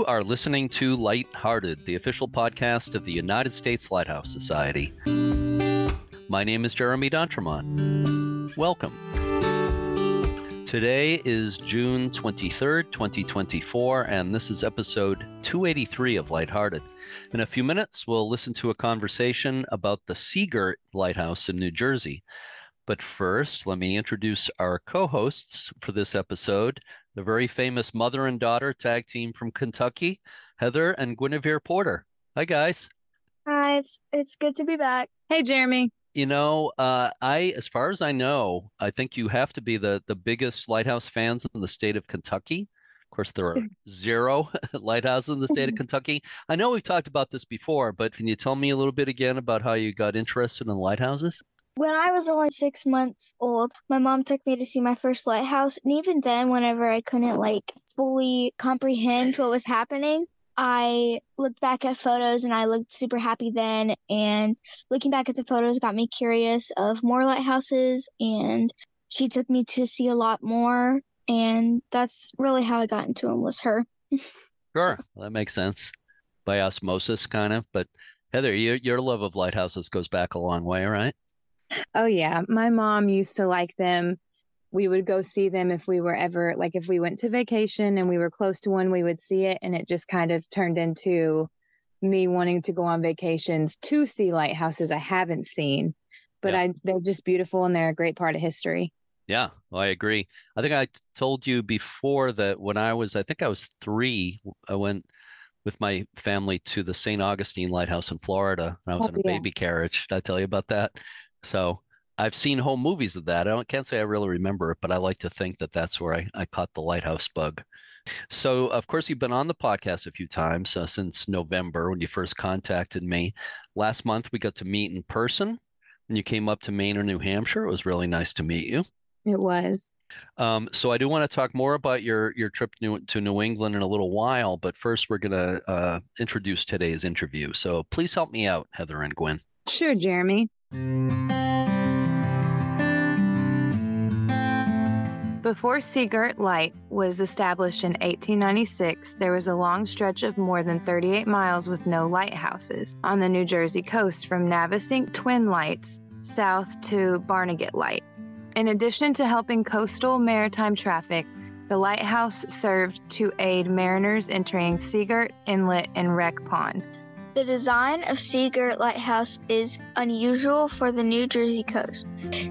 You are listening to Lighthearted, the official podcast of the United States Lighthouse Society. My name is Jeremy D'Entremont. Welcome. Today is June 23rd, 2024, and this is episode 283 of Lighthearted. In a few minutes, we'll listen to a conversation about the Sea Girt Lighthouse in New Jersey. But first, let me introduce our co-hosts for this episode, the very famous mother and daughter tag team from Kentucky, Heather and Guinevere Porter. Hi, guys. Hi, it's good to be back. Hey, Jeremy. You know, as far as I know, I think you have to be the biggest lighthouse fans in the state of Kentucky. Of course, there are zero lighthouses in the state of Kentucky. I know we've talked about this before, but can you tell me a little bit again about how you got interested in lighthouses? When I was only 6 months old, my mom took me to see my first lighthouse. And even then, whenever I couldn't fully comprehend what was happening, I looked back at photos and I looked super happy then. And looking back at the photos got me curious of more lighthouses. And she took me to see a lot more. And that's really how I got into them, was her. Sure, well, that makes sense. By osmosis, kind of. But Heather, your love of lighthouses goes back a long way, right? Oh, yeah. My mom used to like them. We would go see them if we were ever, if we went to vacation and we were close to one, we would see it. And it just kind of turned into me wanting to go on vacations to see lighthouses I haven't seen. But they're just beautiful and they're a great part of history. Yeah, well, I agree. I think I told you before that when I was 3, I went with my family to the St. Augustine Lighthouse in Florida. I was in a baby carriage. Did I tell you about that? So I've seen whole movies of that. Can't say I really remember it, but I like to think that that's where I caught the lighthouse bug. So, of course, you've been on the podcast a few times since November when you first contacted me. Last month, we got to meet in person when you came up to Maine or New Hampshire. It was really nice to meet you. It was. So I do want to talk more about your trip to New England in a little while, but first we're going to introduce today's interview. So please help me out, Heather and Guin. Sure, Jeremy. Before Sea Girt Light was established in 1896, there was a long stretch of more than 38 miles with no lighthouses on the New Jersey coast from Navesink Twin Lights south to Barnegat Light. In addition to helping coastal maritime traffic, the lighthouse served to aid mariners entering Sea Girt Inlet and Wreck Pond. The design of Sea Girt Lighthouse is unusual for the New Jersey coast.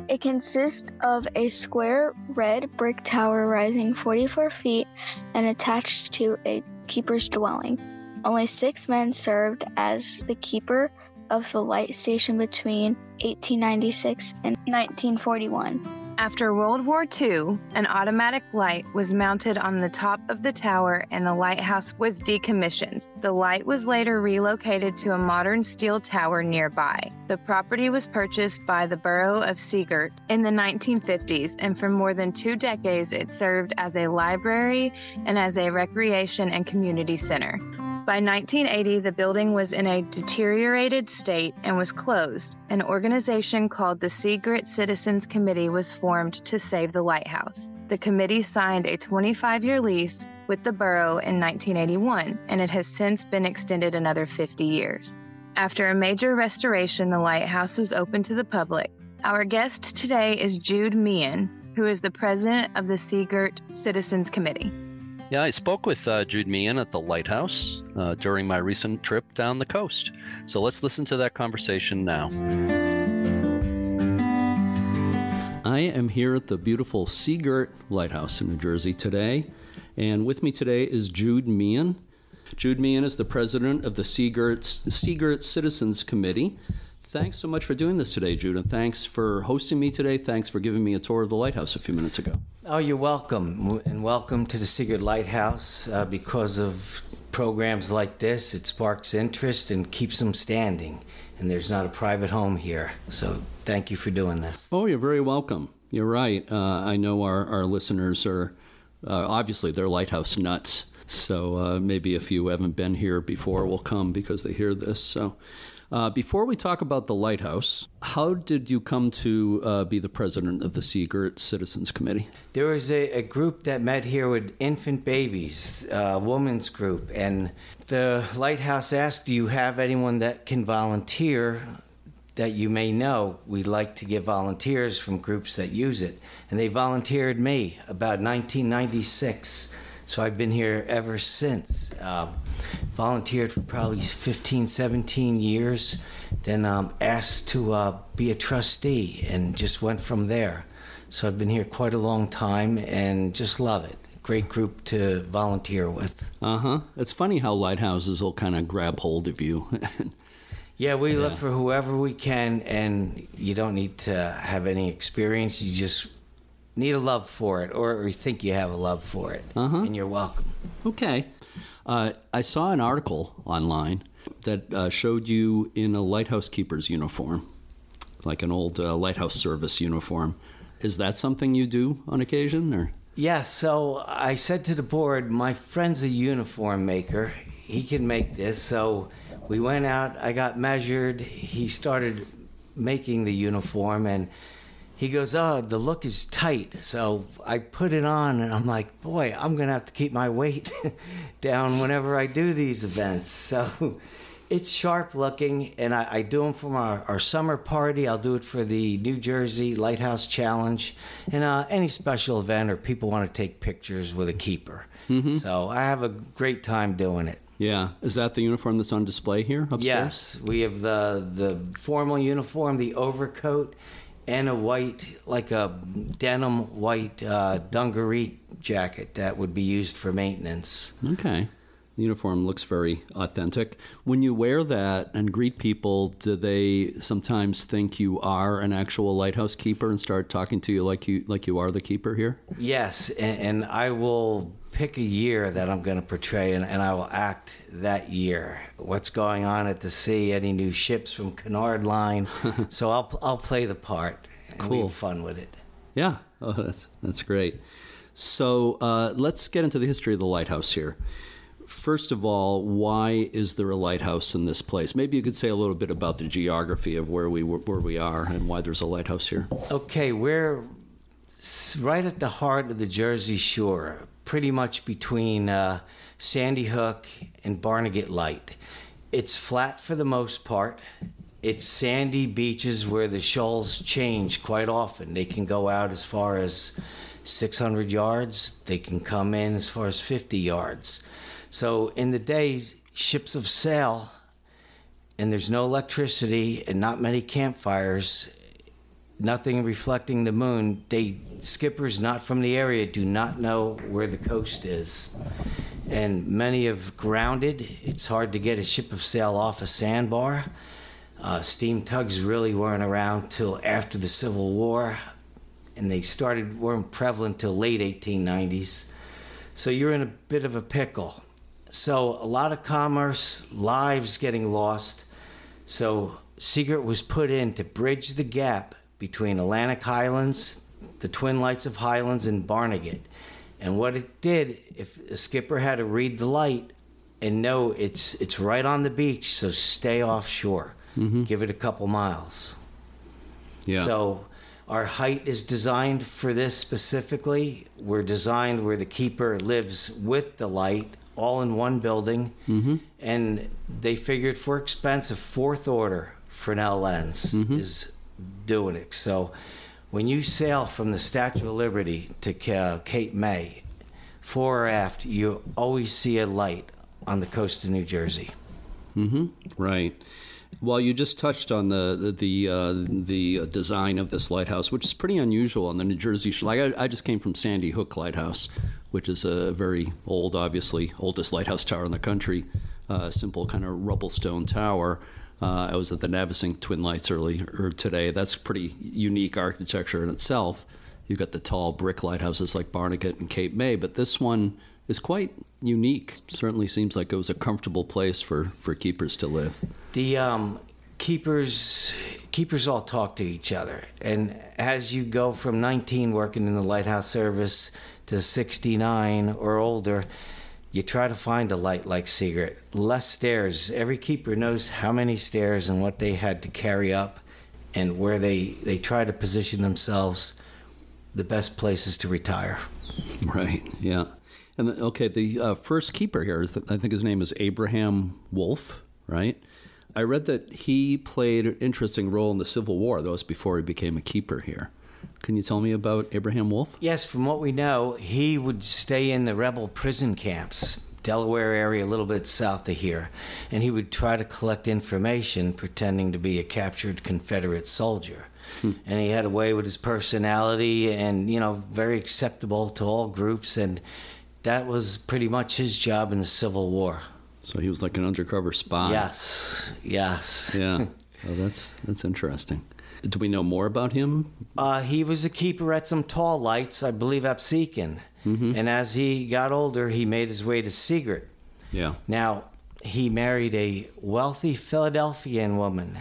It consists of a square red brick tower rising 44 feet and attached to a keeper's dwelling. Only 6 men served as the keeper of the light station between 1896 and 1941. After World War II, an automatic light was mounted on the top of the tower and the lighthouse was decommissioned. The light was later relocated to a modern steel tower nearby. The property was purchased by the borough of Sea Girt in the 1950s, and for more than 2 decades it served as a library and as a recreation and community center. By 1980, the building was in a deteriorated state and was closed. An organization called the Sea Girt Citizens Committee was formed to save the lighthouse. The committee signed a 25-year lease with the borough in 1981, and it has since been extended another 50 years. After a major restoration, the lighthouse was open to the public. Our guest today is Jude Meehan, who is the president of the Sea Girt Citizens Committee. Yeah, I spoke with Jude Meehan at the lighthouse during my recent trip down the coast. So let's listen to that conversation now. I am here at the beautiful Sea Girt Lighthouse in New Jersey today. And with me today is Jude Meehan. Jude Meehan is the president of the Sea Girt Citizens Committee. Thanks so much for doing this today, Jude, and thanks for hosting me today. Thanks for giving me a tour of the lighthouse a few minutes ago. Oh, you're welcome, and welcome to the Sea Girt Lighthouse. Because of programs like this, it sparks interest and keeps them standing, and there's not a private home here, so thank you for doing this. Oh, you're very welcome. You're right. I know our listeners are, obviously, they're lighthouse nuts, so maybe if you haven't been here before will come because they hear this. So Before we talk about the lighthouse, how did you come to be the president of the Sea Girt Citizens Committee? There was a group that met here with infant babies, a women's group, and the lighthouse asked, do you have anyone that can volunteer that you may know? We'd like to get volunteers from groups that use it. And they volunteered me about 1996. So I've been here ever since. Volunteered for probably 15, 17 years. Then asked to be a trustee and just went from there. So I've been here quite a long time and just love it. Great group to volunteer with. It's funny how lighthouses will kind of grab hold of you. Yeah, we look for whoever we can, and you don't need to have any experience. You just need a love for it, or you think you have a love for it, and you're welcome. Okay. I saw an article online that showed you in a lighthouse keeper's uniform, like an old lighthouse service uniform. Is that something you do on occasion, or? Yeah, so I said to the board, my friend's a uniform maker. He can make this, so we went out, I got measured, he started making the uniform, and he goes, oh, the look is tight. So I put it on, and I'm like, boy, I'm going to have to keep my weight down whenever I do these events. So it's sharp looking, and I do them for our summer party. I'll do it for the New Jersey Lighthouse Challenge, and any special event or people want to take pictures with a keeper. So I have a great time doing it. Yeah. Is that the uniform that's on display here upstairs? Yes. We have the formal uniform, the overcoat, and a white, like a denim white dungaree jacket that would be used for maintenance. Okay. The uniform looks very authentic. When you wear that and greet people, do they sometimes think you are an actual lighthouse keeper and start talking to you like you are the keeper here? Yes, and I will pick a year that I'm going to portray, and I will act that year. What's going on at the sea, any new ships from Cunard Line. So I'll play the part, and we have fun with it. Yeah, oh, that's great. So let's get into the history of the lighthouse here. First of all, why is there a lighthouse in this place? Maybe you could say a little bit about the geography of where we are and why there's a lighthouse here. Okay, we're right at the heart of the Jersey Shore, pretty much between Sandy Hook and Barnegat Light. It's flat for the most part. It's sandy beaches where the shoals change quite often. They can go out as far as 600 yards. They can come in as far as 50 yards. So in the day, ships of sail, and there's no electricity and not many campfires, nothing reflecting the moon, skippers not from the area do not know where the coast is. And many have grounded. It's hard to get a ship of sail off a sandbar. Steam tugs really weren't around till after the Civil War, and they weren't prevalent till late 1890s. So you're in a bit of a pickle. So a lot of commerce, lives getting lost. So Sea Girt was put in to bridge the gap between Atlantic Highlands, the Twin Lights of Highlands, and Barnegat. And what it did, if a skipper had to read the light and know it's right on the beach, so stay offshore. Give it a couple miles. Yeah. So our height is designed for this specifically. We're designed where the keeper lives with the light, all in one building. And they figured for expense, a fourth order Fresnel lens is doing it. So when you sail from the Statue of Liberty to Cape May, fore or aft, you always see a light on the coast of New Jersey. Right. Well, you just touched on the design of this lighthouse, which is pretty unusual on the New Jersey shore. Like I just came from Sandy Hook Lighthouse, which is a very old, obviously oldest lighthouse tower in the country. Simple kind of rubble stone tower. I was at the Navesink Twin Lights earlier today. That's pretty unique architecture in itself. You've got the tall brick lighthouses like Barnegat and Cape May, but this one is quite unique. Certainly seems like it was a comfortable place for keepers to live. The keepers all talk to each other, and as you go from 19 working in the lighthouse service to 69 or older, you try to find a light like Sea Girt. Less stairs. Every keeper knows how many stairs and what they had to carry up, and where they try to position themselves the best places to retire. Right, yeah. And the first keeper here, I think his name is Abraham Wolfe, right? I read that he played an interesting role in the Civil War. That was before he became a keeper here. Can you tell me about Abraham Wolfe? Yes, from what we know, he would stay in the rebel prison camps, Delaware area, a little bit south of here, and he would try to collect information pretending to be a captured Confederate soldier. And he had a way with his personality and, very acceptable to all groups, and that was pretty much his job in the Civil War. So he was like an undercover spy. Yes. Yeah. Oh, that's interesting. Do we know more about him? He was a keeper at some tall lights, I believe, Absecon. And as he got older, he made his way to Sea Girt. Yeah. Now, he married a wealthy Philadelphian woman.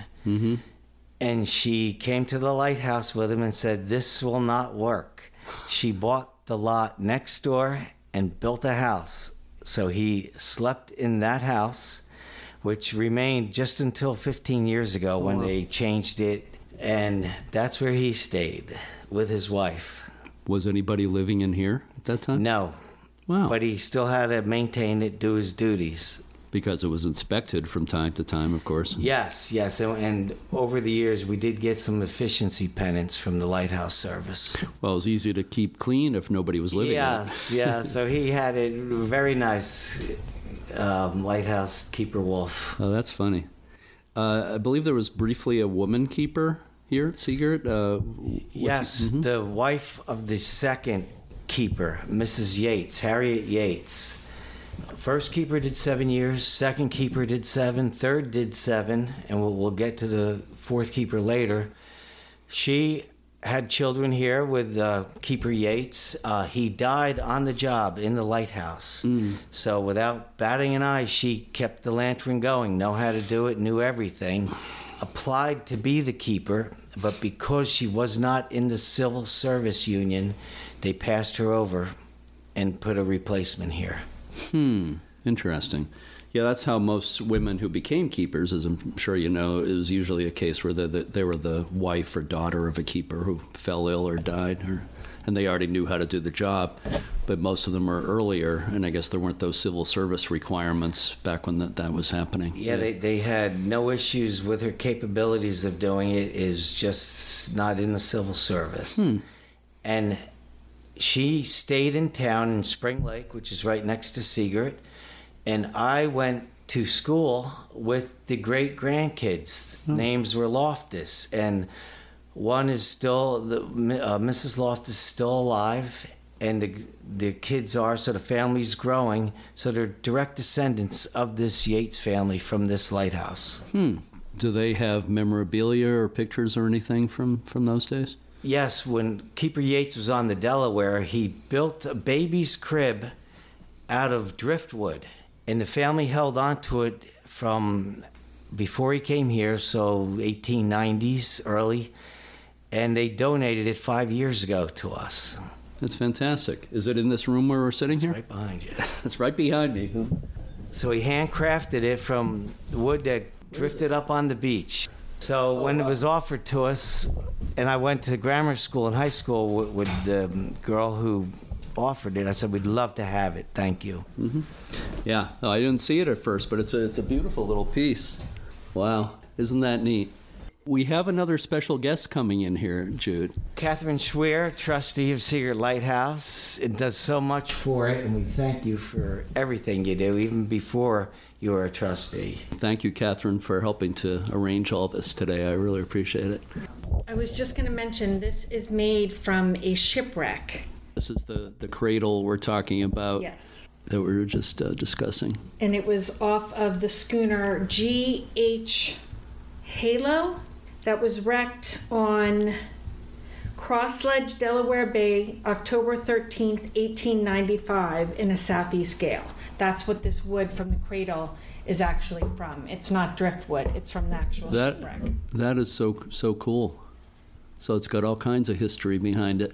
And she came to the lighthouse with him and said, "This will not work." She bought the lot next door and built a house. So he slept in that house, which remained just until 15 years ago when they changed it. And that's where he stayed with his wife. Was anybody living in here at that time? No. Wow. But he still had to maintain it, do his duties. Because it was inspected from time to time, of course. Yes. And over the years, we did get some efficiency pennants from the lighthouse service. Well, it was easy to keep clean if nobody was living in it. Yeah. So he had a very nice lighthouse keeper Wolfe. Oh, that's funny. I believe there was briefly a woman keeper here at Sea Girt. Yes, the wife of the second keeper, Mrs. Yates, Harriet Yates. First keeper did 7 years, second keeper did 7, third did 7, and we'll get to the fourth keeper later. She had children here with Keeper Yates. He died on the job in the lighthouse. So without batting an eye, she kept the lantern going, know how to do it, knew everything. Applied to be the keeper, but because she was not in the Civil Service Union, they passed her over and put a replacement here. Interesting. Yeah, that's how most women who became keepers, as I'm sure you know, it was usually a case where they were the wife or daughter of a keeper who fell ill or died, and they already knew how to do the job. But most of them were earlier, and I guess there weren't those civil service requirements back when that was happening. Yeah, they had no issues with her capabilities of doing it, is just not in the civil service. And she stayed in town in Spring Lake, which is right next to Sea Girt, and I went to school with the great-grandkids. Names were Loftus, and one is still, Mrs. Loftus is still alive, and the kids are, so the family's growing, so they're direct descendants of this Yates family from this lighthouse. Do they have memorabilia or pictures or anything from those days? Yes, when Keeper Yates was on the Delaware, he built a baby's crib out of driftwood, and the family held on to it from before he came here, so 1890s early, and they donated it 5 years ago to us. That's fantastic. Is it in this room where we're sitting here? Right behind you. It's right behind me. So he handcrafted it from wood that drifted up on the beach. So when it was offered to us, and I went to grammar school and high school with the girl who offered it, I said, "We'd love to have it, thank you." Yeah, no, I didn't see it at first, but it's a beautiful little piece. Wow, isn't that neat? We have another special guest coming in here, Jude. Catherine Schweer, trustee of Sea Girt Lighthouse. It does so much for it, and we thank you for everything you do, even before you were a trustee. Thank you, Catherine, for helping to arrange all this today. I really appreciate it. I was just going to mention, this is made from a shipwreck. This is the cradle we're talking about. Yes. That we were just discussing. And it was off of the schooner G.H. Halo that was wrecked on Crossledge, Delaware Bay, October 13th, 1895 in a southeast gale. That's what this wood from the cradle is actually from. It's not driftwood. It's from the actual shipwreck. That is so cool. So it's got all kinds of history behind it.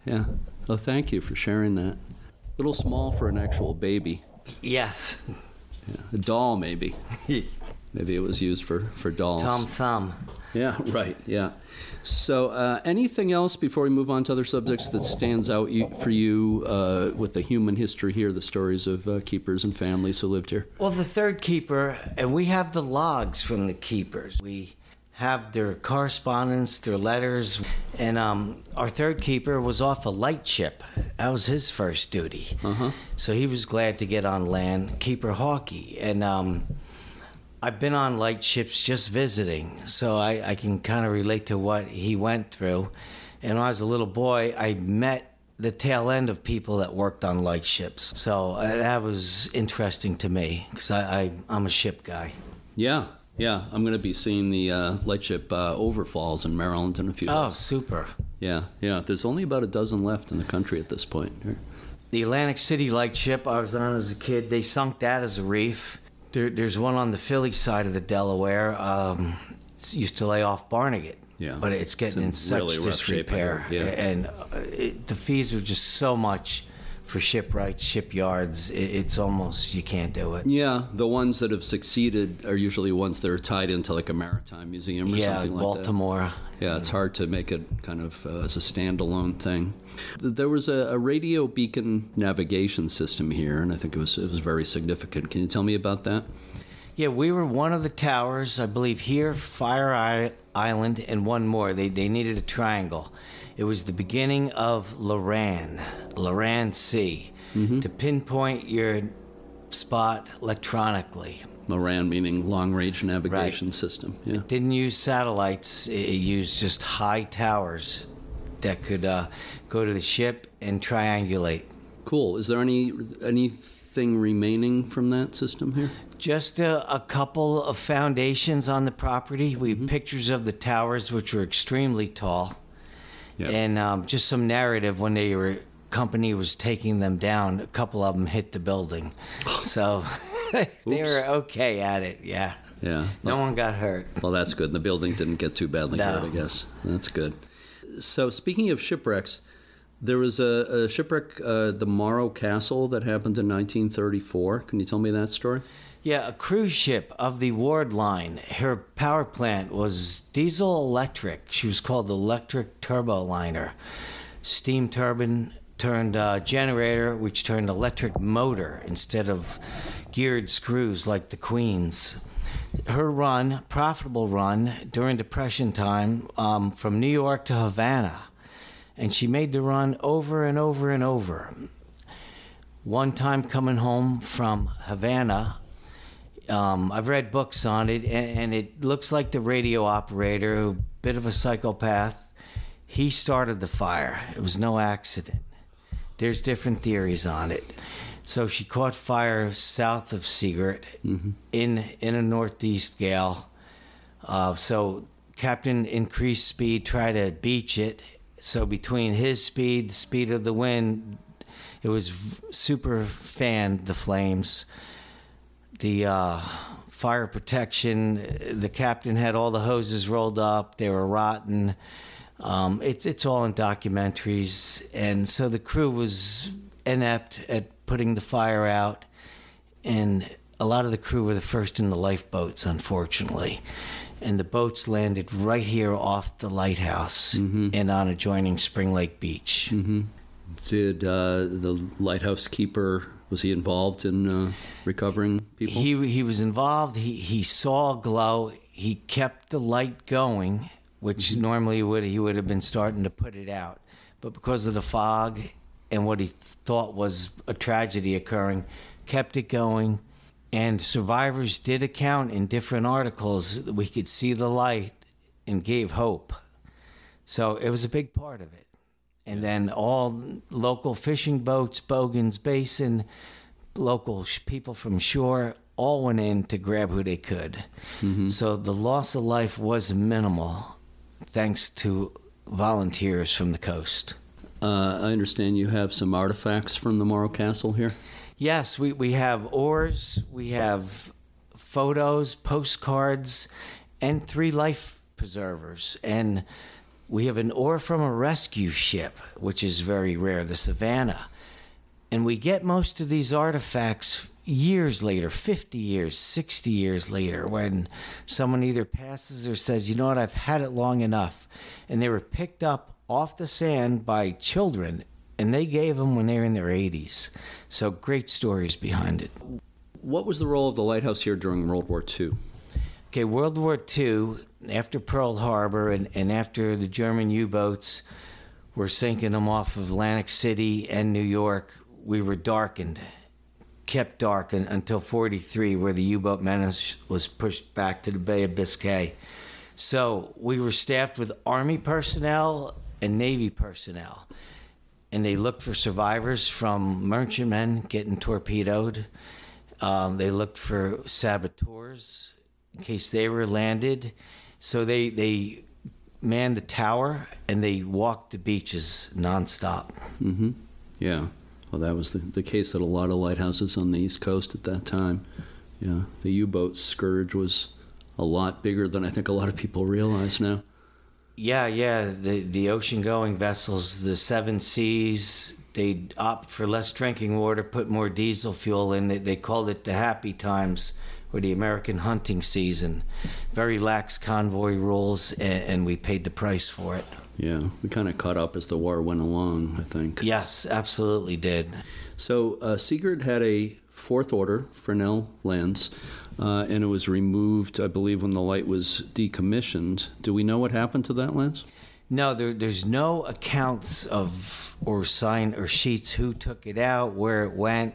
Yeah. Well, thank you for sharing that. A little small for an actual baby. Yes. Yeah. A doll, maybe. Maybe it was used for dolls. Tom Thumb. Yeah, right, yeah. So anything else before we move on to other subjects that stands out for you with the human history here, the stories of keepers and families who lived here? Well, the third keeper, and we have the logs from the keepers. We have their correspondence, their letters, and our third keeper was off a lightship. That was his first duty. So he was glad to get on land, Keeper Hawkey. And I've been on lightships just visiting, so I can kind of relate to what he went through. And when I was a little boy, I met the tail end of people that worked on lightships. So that was interesting to me, because I'm a ship guy. Yeah. I'm going to be seeing the lightship Overfalls in Maryland in a few days. Oh, super. Yeah. There's only about a dozen left in the country at this point. The Atlantic City lightship I was on as a kid, they sunk that as a reef. There's one on the Philly side of the Delaware. It's used to lay off Barnegat, but it's getting in such really disrepair. And the fees are just so much for shipwrights, shipyards. It's almost, you can't do it. Yeah, the ones that have succeeded are usually ones that are tied into like a maritime museum or something like Baltimore. that. Yeah, it's hard to make it kind of as a standalone thing. There was a radio beacon navigation system here, and I think it was very significant. Can you tell me about that? Yeah, we were one of the towers, I believe here, Fire Island, and one more. They needed a triangle. It was the beginning of Loran Sea, to pinpoint your spot electronically. LORAN meaning long-range navigation system. Yeah. It didn't use satellites. It used just high towers that could go to the ship and triangulate. Cool. Is there anything remaining from that system here? Just a couple of foundations on the property. We have pictures of the towers, which were extremely tall. Yep. And just some narrative when company was taking them down. A couple of them hit the building. So they were okay at it, yeah. No one got hurt. Well, that's good. The building didn't get too badly hurt, I guess. That's good. So speaking of shipwrecks, there was a shipwreck, the Morro Castle, that happened in 1934. Can you tell me that story? Yeah, a cruise ship of the Ward Line. Her power plant was diesel electric. She was called the Electric Turbo Liner. Steam turbine turned generator, which turned electric motor instead of geared screws like the Queen's. Her run, profitable run, during Depression time, from New York to Havana. And she made the run over and over and over. One time coming home from Havana, I've read books on it, and it looks like the radio operator, a bit of a psychopath, he started the fire. It was no accident. There's different theories on it. So she caught fire south of Sea Girt in a northeast gale. So captain increased speed, tried to beach it. So between his speed, the speed of the wind, it was super fanned, the flames. The fire protection, the captain had all the hoses rolled up. They were rotten. It's all in documentaries. And so the crew was inept at putting the fire out. And a lot of the crew were the first in the lifeboats, unfortunately. And the boats landed right here off the lighthouse and on adjoining Spring Lake Beach. Did the lighthouse keeper, was he involved in recovering people? He was involved. He saw a glow. He kept the light going, which normally he would have been starting to put it out. But because of the fog and what he thought was a tragedy occurring, kept it going. And survivors did account in different articles that we could see the light and gave hope. So it was a big part of it. And then all local fishing boats, Bogan's Basin, local people from shore, all went in to grab who they could. So the loss of life was minimal, thanks to volunteers from the coast. I understand you have some artifacts from the Morro Castle here? Yes, we have oars, we have photos, postcards, and 3 life preservers. And we have an oar from a rescue ship, which is very rare, the Savannah. And we get most of these artifacts years later, 50 years, 60 years later, when someone either passes or says, you know what, I've had it long enough. And they were picked up off the sand by children, and they gave them when they were in their 80s. So great stories behind it. What was the role of the lighthouse here during World War II? Okay, World War II, after Pearl Harbor and after the German U-boats were sinking them off of Atlantic City and New York, we were darkened, kept dark until 43, where the U-boat menace was pushed back to the Bay of Biscay. So we were staffed with Army personnel and Navy personnel. And they looked for survivors from merchantmen getting torpedoed. They looked for saboteurs in case they were landed. So they manned the tower and they walked the beaches nonstop. Mm-hmm. Yeah. Well, that was the case at a lot of lighthouses on the East Coast at that time. Yeah. The U-boat scourge was a lot bigger than I think a lot of people realize now. Yeah. The ocean-going vessels, the Seven Seas, they'd opt for less drinking water, put more diesel fuel in. They called it the happy times, or the American hunting season. Very lax convoy rules, and we paid the price for it. Yeah, we kind of caught up as the war went along, I think. Yes, absolutely did. So Sea Girt had a fourth order Fresnel lens, and it was removed, I believe, when the light was decommissioned. Do we know what happened to that lens? No, there's no accounts of or sign or sheets who took it out, where it went.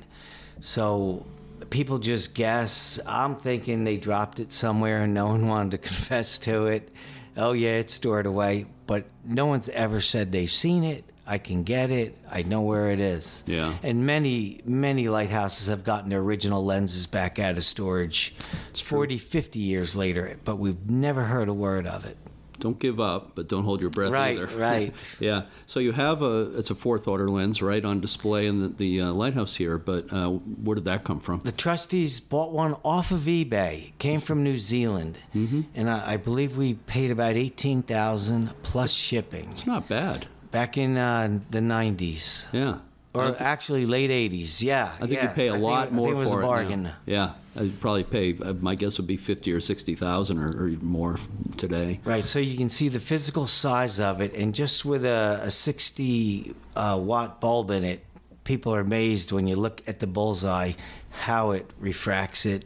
So people just guess. I'm thinking they dropped it somewhere and no one wanted to confess to it. Oh yeah, it's stored away. But no one's ever said they've seen it. I can get it. I know where it is. Yeah. And many lighthouses have gotten their original lenses back out of storage. It's 40, 50 years later, but we've never heard a word of it. Don't give up, but don't hold your breath either. Right. Yeah. So you have it's a fourth order lens, right, on display in the lighthouse here, but where did that come from? The trustees bought one off of eBay. It came from New Zealand. Mm-hmm. And I believe we paid about $18,000 plus shipping. It's not bad. Back in the 90s. Yeah. Or actually late 80s, yeah. I think you'd pay a lot more for it. I think it was a bargain. Yeah, I'd probably pay, my guess would be $50,000 or $60,000 or more today. Right, so you can see the physical size of it, and just with a 60 watt bulb in it, people are amazed when you look at the bullseye how it refracts it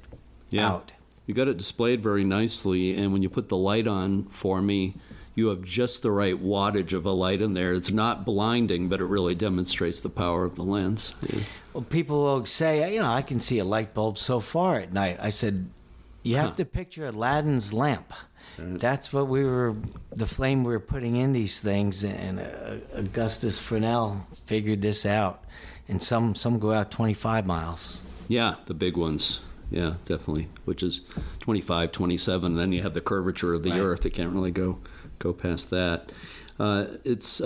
out. You got it displayed very nicely, and when you put the light on for me, you have just the right wattage of a light in there. It's not blinding, but it really demonstrates the power of the lens. Yeah. Well, people will say, I can see a light bulb so far at night. I said, you have to picture Aladdin's lamp. Right. That's what the flame we were putting in these things, and Augustus Fresnel figured this out. And some go out 25 miles. Yeah, the big ones. Yeah, definitely, which is 25, 27, and then you have the curvature of the Earth. It can't really go past that. It's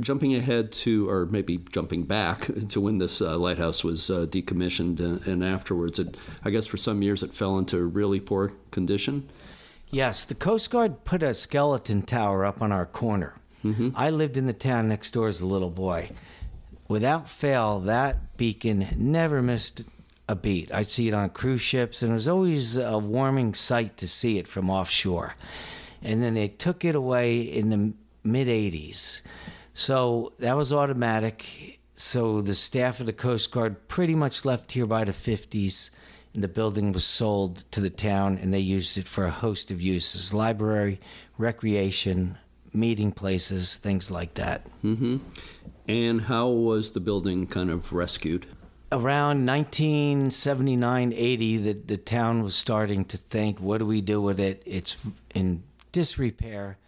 jumping ahead to, or maybe jumping back to when this lighthouse was decommissioned and afterwards. I guess for some years it fell into really poor condition. Yes, the Coast Guard put a skeleton tower up on our corner. Mm-hmm. I lived in the town next door as a little boy. Without fail, that beacon never missed a beat. I'd see it on cruise ships, and it was always a warming sight to see it from offshore. And then they took it away in the mid-'80s. So that was automatic. So the staff of the Coast Guard pretty much left here by the 50s, and the building was sold to the town, and they used it for a host of uses: library, recreation, meeting places, things like that. Mm-hmm. And how was the building kind of rescued? Around 1979-80, the town was starting to think, what do we do with it? It's in disrepair.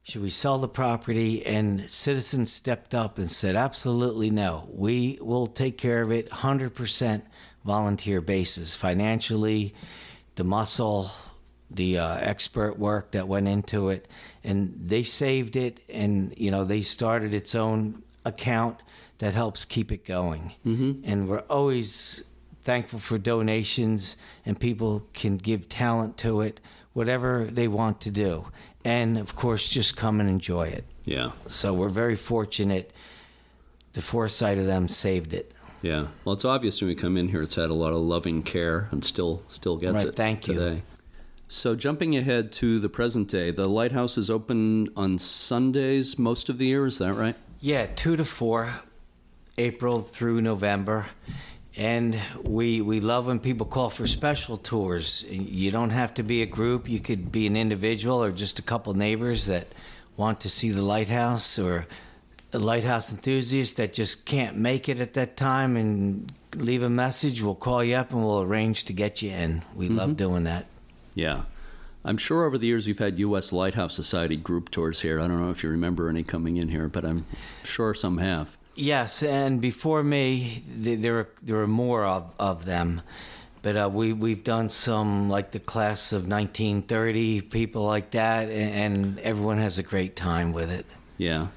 Should we sell the property? And citizens stepped up and said, absolutely no. We will take care of it 100% volunteer basis, financially, the muscle, the expert work that went into it. And they saved it, and they started its own account that helps keep it going. Mm-hmm. And we're always thankful for donations, and people can give talent to it, whatever they want to do. And, of course, just come and enjoy it. Yeah. So we're very fortunate. The foresight of them saved it. Yeah. Well, it's obvious when we come in here, it's had a lot of loving care and still gets it Thank you. today. So jumping ahead to the present day, the lighthouse is open on Sundays most of the year, is that right? Yeah, 2 to 4, April through November. And we love when people call for special tours. You don't have to be a group. You could be an individual or just a couple neighbors that want to see the lighthouse, or a lighthouse enthusiast that just can't make it at that time and leave a message. We'll call you up and we'll arrange to get you in. We love doing that. Yeah. I'm sure over the years you've had U.S. Lighthouse Society group tours here. I don't know if you remember any coming in here, but I'm sure some have. Yes, and before me, there were more of them. But we've done some, like the class of 1930, people like that, and everyone has a great time with it. Yeah.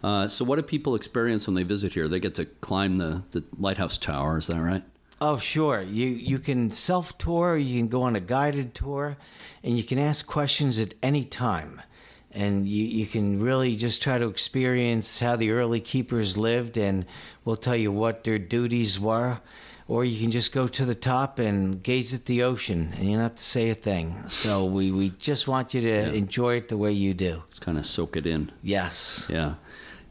So what do people experience when they visit here? They get to climb the lighthouse tower, is that right? Oh, sure. You can self-tour, you can go on a guided tour, and you can ask questions at any time. And you can really just try to experience how the early keepers lived, and we'll tell you what their duties were. Or you can just go to the top and gaze at the ocean, and you don't have to say a thing. So we just want you to enjoy it the way you do. Just kind of soak it in. Yes. Yeah.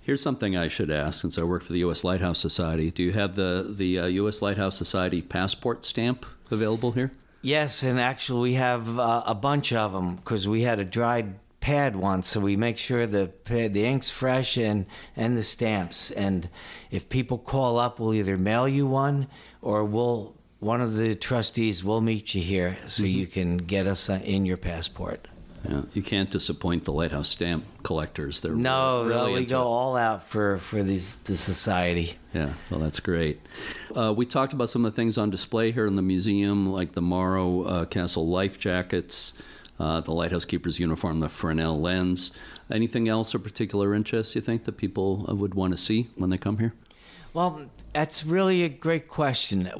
Here's something I should ask, since I work for the U.S. Lighthouse Society. Do you have the U.S. Lighthouse Society passport stamp available here? Yes, and actually we have a bunch of them, because we had a dried pad once, so we make sure the ink's fresh and the stamps. And if people call up, we'll either mail you one, or one of the trustees will meet you here so you can get us in your passport. Yeah, you can't disappoint the lighthouse stamp collectors. They're really we into go it. all out for the society. Yeah, well, that's great. We talked about some of the things on display here in the museum, like the Morrow Castle life jackets, the lighthouse keeper's uniform, the Fresnel lens. Anything else of particular interest you think that people would want to see when they come here? Well, that's really a great question.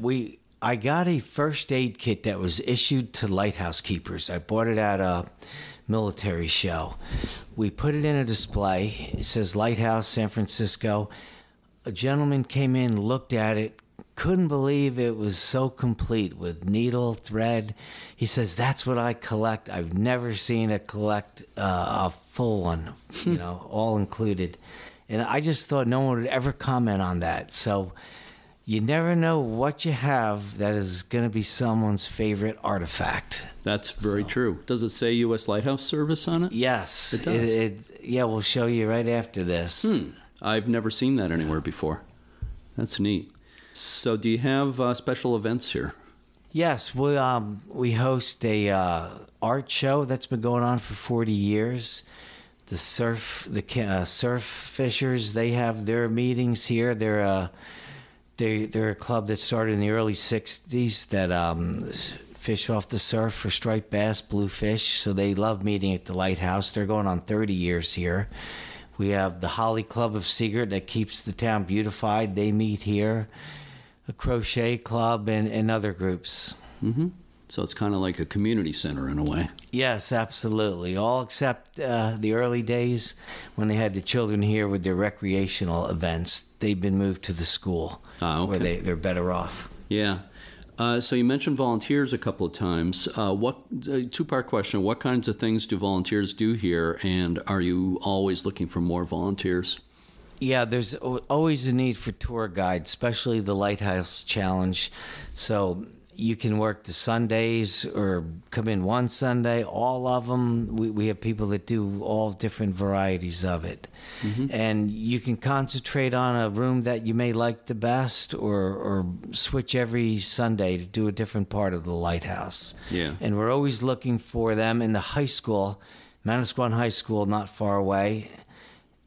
I got a first aid kit that was issued to lighthouse keepers. I bought it at a military show. We put it in a display. It says Lighthouse San Francisco. A gentleman came in, looked at it, couldn't believe it was so complete with needle, thread. He says, "That's what I collect. I've never seen it collect a full one, all included." And I just thought no one would ever comment on that. So you never know what you have that is going to be someone's favorite artifact. That's very true. Does it say U.S. Lighthouse Service on it? Yes. It does. Yeah, we'll show you right after this. I've never seen that anywhere before. That's neat. So do you have special events here? Yes, we host a art show that's been going on for 40 years. The surf fishers, they have their meetings here. They're a club that started in the early 60s that fish off the surf for striped bass, bluefish. So they love meeting at the lighthouse. They're going on 30 years here. We have the Holly Club of Sea Girt that keeps the town beautified. They meet here. A crochet club and other groups. Mm-hmm. So it's kind of like a community center in a way. Yes, absolutely. All except the early days when they had the children here with their recreational events. They've been moved to the school where they're better off. Yeah. So you mentioned volunteers a couple of times. Two-part question. What kinds of things do volunteers do here, and are you always looking for more volunteers? Yeah, there's always a need for tour guides, especially the Lighthouse Challenge. So you can work the Sundays or come in one Sunday, all of them. We have people that do all different varieties of it. Mm-hmm. And you can concentrate on a room that you may like the best or switch every Sunday to do a different part of the lighthouse. Yeah. And we're always looking for them in the high school, Manasquan High School, not far away.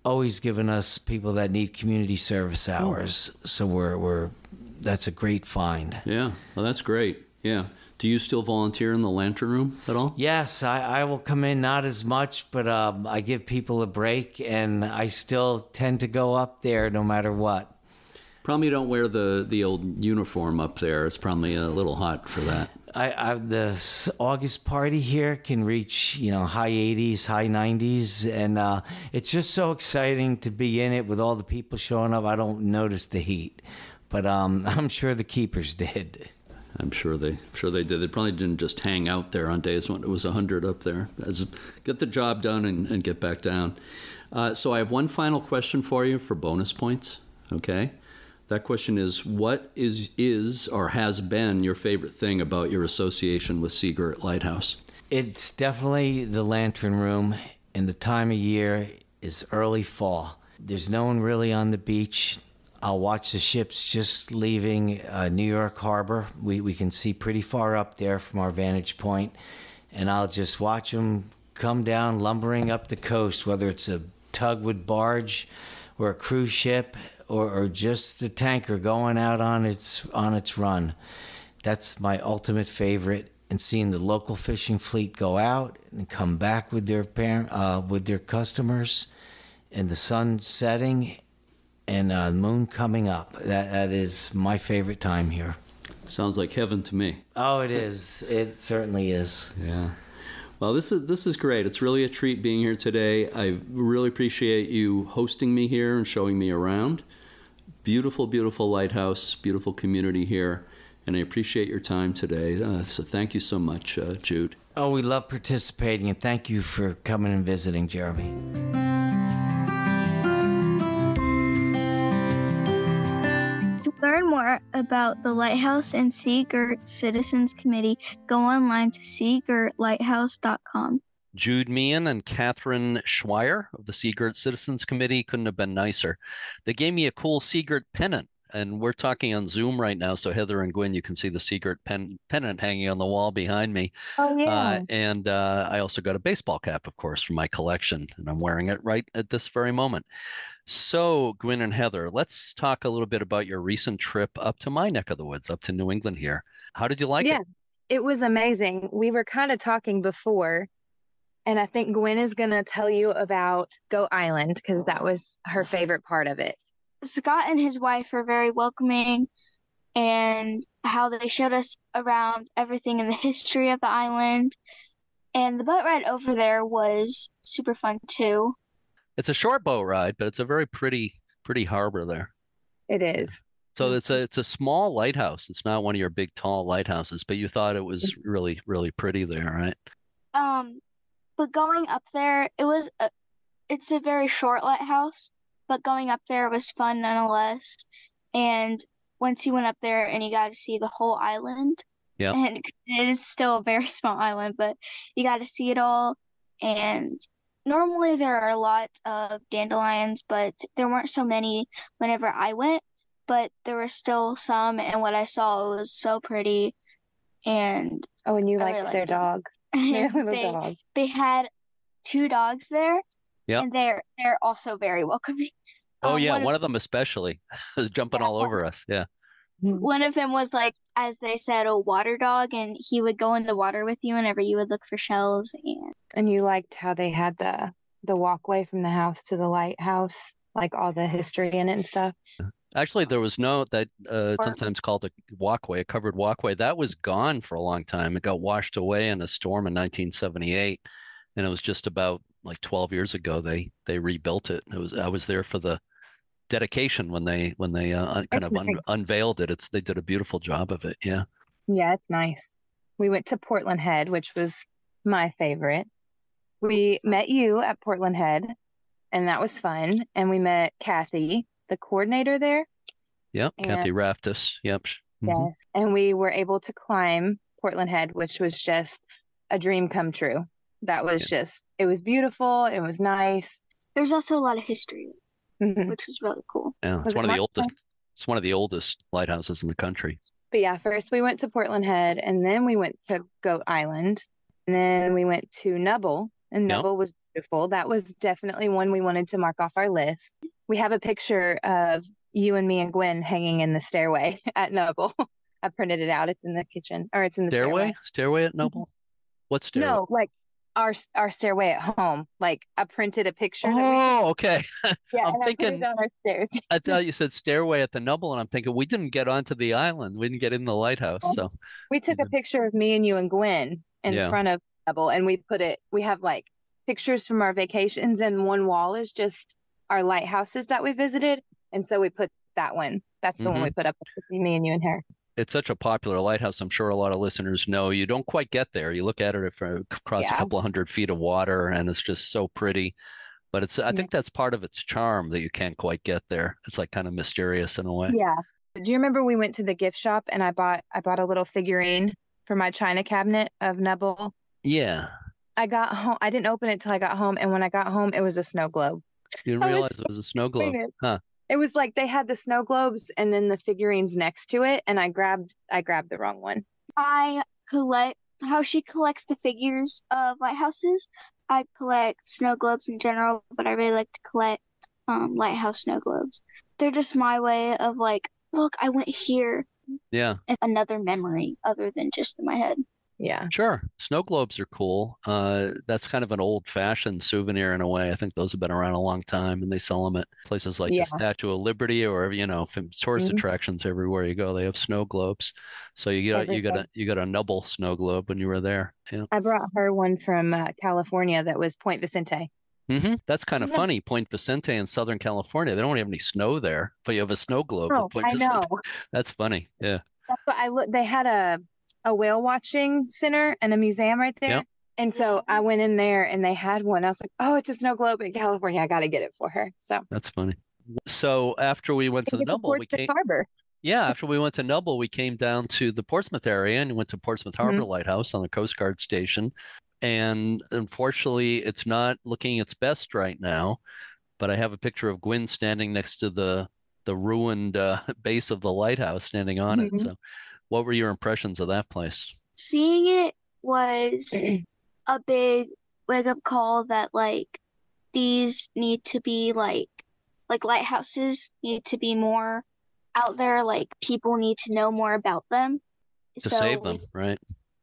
Always giving us people that need community service hours. So that's a great find. Yeah, well, that's great. Yeah. Do you still volunteer in the lantern room at all? Yes, I will come in, not as much, but I give people a break, and I still tend to go up there no matter what. Probably don't wear the old uniform up there. It's probably a little hot for that. The August party here can reach, high 80s, high 90s, and it's just so exciting to be in it with all the people showing up. I don't notice the heat. but I'm sure the keepers did. I'm sure they did. They probably didn't just hang out there on days when it was 100 up there. Get the job done and get back down. So I have one final question for you for bonus points. Okay, that question is: what is or has been your favorite thing about your association with Sea Girt Lighthouse? It's definitely the lantern room, and the time of year is early fall. There's no one really on the beach. I'll watch the ships just leaving New York Harbor. We can see pretty far up there from our vantage point, and I'll just watch them come down, lumbering up the coast, whether it's a tugwood barge or a cruise ship or just the tanker going out on its run. That's my ultimate favorite. And seeing the local fishing fleet go out and come back with their customers, and the sun setting and the moon coming up. That is my favorite time here. Sounds like heaven to me. Oh, it is. It certainly is. Yeah. Well, this is great. It's really a treat being here today. I really appreciate you hosting me here and showing me around. Beautiful, beautiful lighthouse, beautiful community here. And I appreciate your time today. So thank you so much, Jude. Oh, we love participating, and thank you for coming and visiting, Jeremy. To learn more about the Lighthouse and Sea Girt Citizens Committee, go online to seagirtlighthouse.com. Jude Meehan and Catherine Schweier of the Sea Girt Citizens Committee couldn't have been nicer. They gave me a cool Sea Girt pennant, and we're talking on Zoom right now, so Heather and Guin, you can see the Sea Girt pennant hanging on the wall behind me. Oh, yeah. And I also got a baseball cap, of course, from my collection, and I'm wearing it right at this very moment. So, Guin and Heather, let's talk a little bit about your recent trip up to my neck of the woods, up to New England here. How did you like it? It was amazing. We were kind of talking before, and I think Gwen is going to tell you about Goat Island because that was her favorite part of it. Scott and his wife were very welcoming, and how they showed us around everything in the history of the island. And the boat ride over there was super fun too. It's a short boat ride, but it's a very pretty harbor there. It is. So it's a small lighthouse. It's not one of your big tall lighthouses, but you thought it was really, really pretty there, right? But going up there, it's a very short lighthouse, but going up there was fun nonetheless. And once you went up there and you got to see the whole island, and it is still a very small island, but you got to see it all. And normally there are a lot of dandelions, but there weren't so many whenever I went, but there were still some, and what I saw was so pretty. And and you liked their dog. Their little dog. They had 2 dogs there. Yeah. And they're also very welcoming. Oh, yeah. One of them especially was jumping all over us. Yeah. One of them was, like, as they said, a water dog, and he would go in the water with you whenever you would look for shells. And you liked how they had the walkway from the house to the lighthouse, like all the history in it and stuff. Actually, there was sometimes called a walkway, a covered walkway. That was gone for a long time. It got washed away in a storm in 1978. And it was just about like 12 years ago they rebuilt it. I was there for the dedication when they kind of unveiled it. They did a beautiful job of it. Yeah. Yeah, it's nice. We went to Portland Head, which was my favorite. We met you at Portland Head, and that was fun. And we met Kathy, the coordinator there. Yep, Kathy Raftis. Yep. Yes, and we were able to climb Portland Head, which was just a dream come true. That was it was beautiful. It was nice. There's also a lot of history, which was really cool. Yeah, it's one of the oldest lighthouses in the country. But yeah, first we went to Portland Head, and then we went to Goat Island, and then we went to Nubble, and Nubble was beautiful. That was definitely one we wanted to mark off our list. We have a picture of you and me and Gwen hanging in the stairway at Nubble. I printed it out. It's in the kitchen, or it's in the stairway. Stairway at Nubble? What stairway? No, like our stairway at home. Like I printed a picture. Okay. Yeah, I'm thinking. I put it on our stairs. I thought you said stairway at the Nubble, and I'm thinking we didn't get onto the island. We didn't get in the lighthouse. So we took a picture of me and you and Gwen in front of Nubble, and we put it. We have like pictures from our vacations, and one wall is just our lighthouses that we visited, and so we put that one. That's the one we put up with me and you and her. It's such a popular lighthouse. I'm sure a lot of listeners know. You don't quite get there. You look at it across a couple of 100 feet of water, and it's just so pretty. But I think that's part of its charm, that you can't quite get there. It's like kind of mysterious in a way. Yeah. Do you remember we went to the gift shop and I bought a little figurine for my china cabinet of Nubble? Yeah. I got home. I didn't open it till I got home, and when I got home, it was a snow globe. You didn't realize it was a snow globe, huh? It was like they had the snow globes and then the figurines next to it, and I grabbed the wrong one. I collect how she collects the figures of lighthouses. I collect snow globes in general, but I really like to collect lighthouse snow globes. They're just my way of like, look, I went here. Yeah. It's another memory other than just in my head. Yeah. Sure. Snow globes are cool. That's kind of an old-fashioned souvenir in a way. I think those have been around a long time, and they sell them at places like the Statue of Liberty, or tourist attractions everywhere you go. They have snow globes. So you got a Nubble snow globe when you were there. Yeah. I brought her one from California that was Point Vicente. That's kind of funny. Point Vicente in Southern California, they don't have any snow there, but you have a snow globe. Oh, I know. That's funny. Yeah. That's what they had a whale watching center and a museum right there. Yep. And so I went in there and they had one. I was like, oh, it's a snow globe in California. I got to get it for her. So that's funny. So after we went to the Nubble, after we went to Nubble, we came down to the Portsmouth area and went to Portsmouth Harbor Lighthouse on the Coast Guard station. And unfortunately, it's not looking its best right now. But I have a picture of Guin standing next to the ruined base of the lighthouse, standing on it. So what were your impressions of that place? Seeing it was a big wake-up call that, like, these need to be, like lighthouses need to be more out there. Like, people need to know more about them. To save them, right?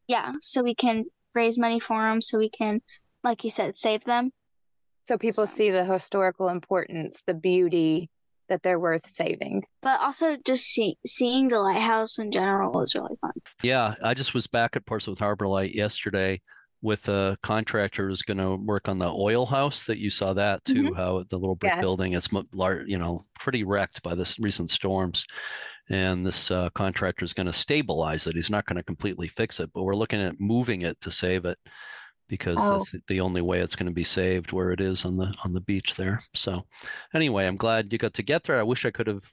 Yeah, so we can raise money for them, so we can, like you said, save them. So people see the historical importance, the beauty, that they're worth saving. But also just seeing the lighthouse in general was really fun. Yeah, I just was back at Portsmouth Harbor Light yesterday with a contractor who's going to work on the oil house that you saw that too, how the little brick building is pretty wrecked by this recent storms. And this contractor is going to stabilize it. He's not going to completely fix it, but we're looking at moving it to save it, because that's the only way it's going to be saved where it is on the beach there. So anyway, I'm glad you got to get there. I wish I could have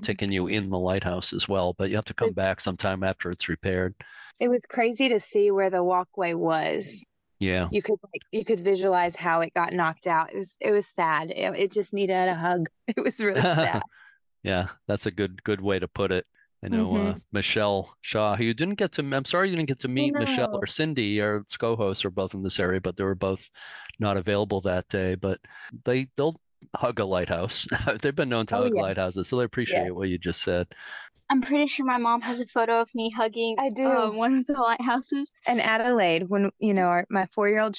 taken you in the lighthouse as well, but you have to come back sometime after it's repaired. It was crazy to see where the walkway was. Yeah. You could visualize how it got knocked out. It was sad. It just needed a hug. It was really sad. Yeah, that's a good way to put it. I know Michelle Shaw, who I'm sorry you didn't get to meet. Michelle or Cindy, our co-hosts, are both in this area, but they were both not available that day. But they'll hug a lighthouse. They've been known to hug lighthouses, so they appreciate what you just said. I'm pretty sure my mom has a photo of me hugging one of the lighthouses. And Adelaide, when my 4-year-old,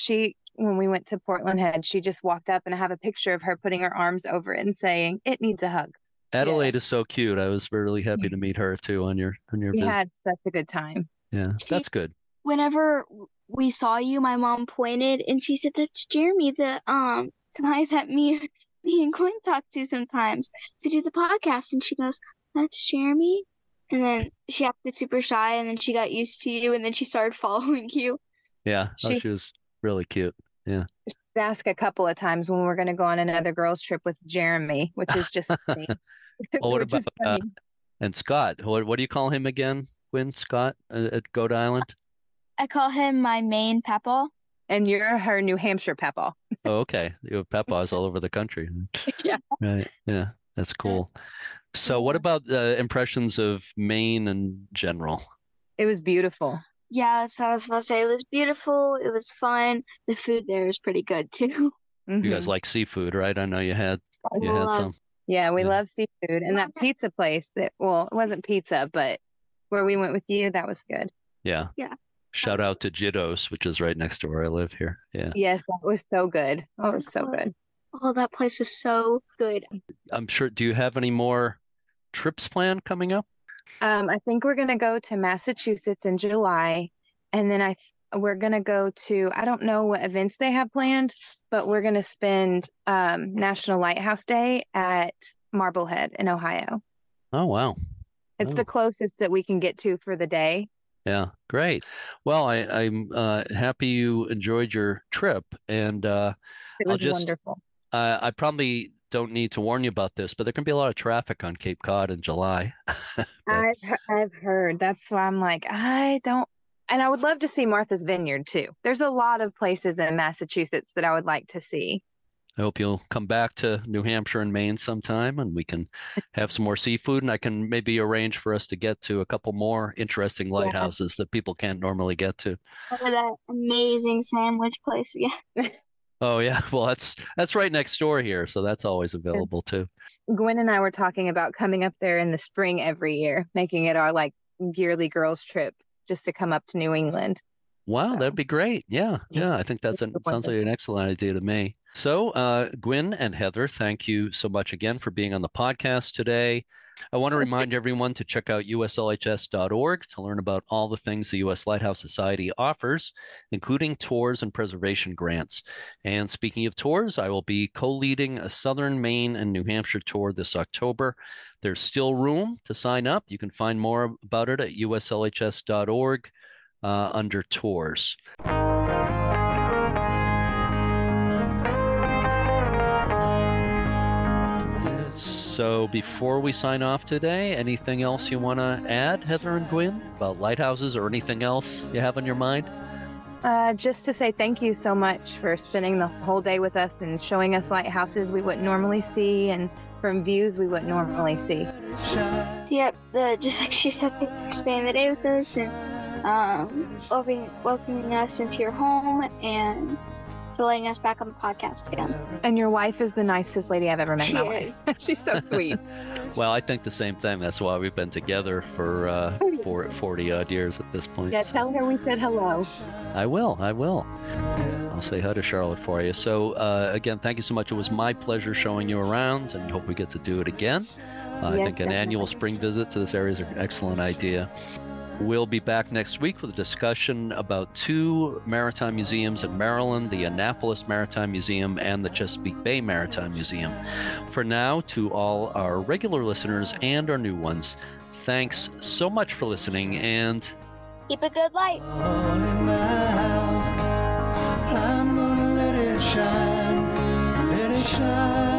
when we went to Portland Head, she just walked up, and I have a picture of her putting her arms over it and saying, "It needs a hug." Adelaide is so cute. I was really happy to meet her too on your visit. We had such a good time. Yeah, that's good. Whenever we saw you, my mom pointed and she said, "That's Jeremy, the guy that me and Guin talk to sometimes to do the podcast." And she goes, "That's Jeremy." And then she acted super shy, and then she got used to you, and then she started following you. Yeah, she was really cute. Yeah. Ask a couple of times when we're going to go on another girls trip with Jeremy, which is just funny. Well, what about and Scott? What do you call him again? Guin? Scott at Goat Island? I call him my Maine Papaw. And you're her New Hampshire Papaw. Oh, okay. You have Papaws all over the country. Yeah. Right. Yeah, that's cool. So what about impressions of Maine in general? It was beautiful. Yeah, so I was about to say, it was beautiful. It was fun. The food there is pretty good too. You guys like seafood, right? I know you had some. Yeah, we love seafood. And that pizza place it wasn't pizza, but where we went with you, that was good. Yeah. Shout out to Jiddo's, which is right next to where I live here. Yeah. Yes, that was so good. Oh, it was so good. Oh, that place was so good. I'm sure. Do you have any more trips planned coming up? I think we're going to go to Massachusetts in July, and then we're going to go to, I don't know what events they have planned, but we're going to spend National Lighthouse Day at Marblehead in Ohio. Oh, wow. It's the closest that we can get to for the day. Yeah, great. Well, I'm happy you enjoyed your trip, and It I'll was just wonderful. I probably don't need to warn you about this, but there can be a lot of traffic on Cape Cod in July. But I've heard. That's why I'm like, I don't. And I would love to see Martha's Vineyard too. There's a lot of places in Massachusetts that I would like to see. I hope you'll come back to New Hampshire and Maine sometime, and we can have some more seafood, and I can maybe arrange for us to get to a couple more interesting lighthouses that people can't normally get to. Or that amazing sandwich place again. Oh yeah, well that's right next door here, so that's always available too. Gwen and I were talking about coming up there in the spring every year, making it our like yearly girls trip just to come up to New England. Wow, So, that'd be great. Yeah, I think it's sounds like an excellent idea to me. So, Guin and Heather, thank you so much again for being on the podcast today. I want to remind everyone to check out uslhs.org to learn about all the things the U.S. Lighthouse Society offers, including tours and preservation grants. And speaking of tours, I will be co-leading a Southern Maine and New Hampshire tour this October. There's still room to sign up. You can find more about it at uslhs.org under tours. So before we sign off today, anything else you want to add, Heather and Guin, about lighthouses or anything else you have on your mind? Just to say thank you so much for spending the whole day with us and showing us lighthouses we wouldn't normally see and from views we wouldn't normally see. Yep, just like she said, thank you for spending the day with us and welcoming us into your home and for letting us back on the podcast again. And your wife is the nicest lady I've ever met in my She life. She's so sweet. Well, I think the same thing. That's why we've been together for 40 odd years at this point. Yeah, So tell her we said hello. I will. I'll say hi to Charlotte for you. So again, thank you so much. It was my pleasure showing you around, and hope we get to do it again. I Yes, think an annual spring visit to this area is an excellent idea. We'll be back next week with a discussion about two maritime museums in Maryland, the Annapolis Maritime Museum and the Chesapeake Bay Maritime Museum. For now, to all our regular listeners and our new ones, thanks so much for listening, and keep a good light. All in my house, I'm gonna let it shine, let it shine.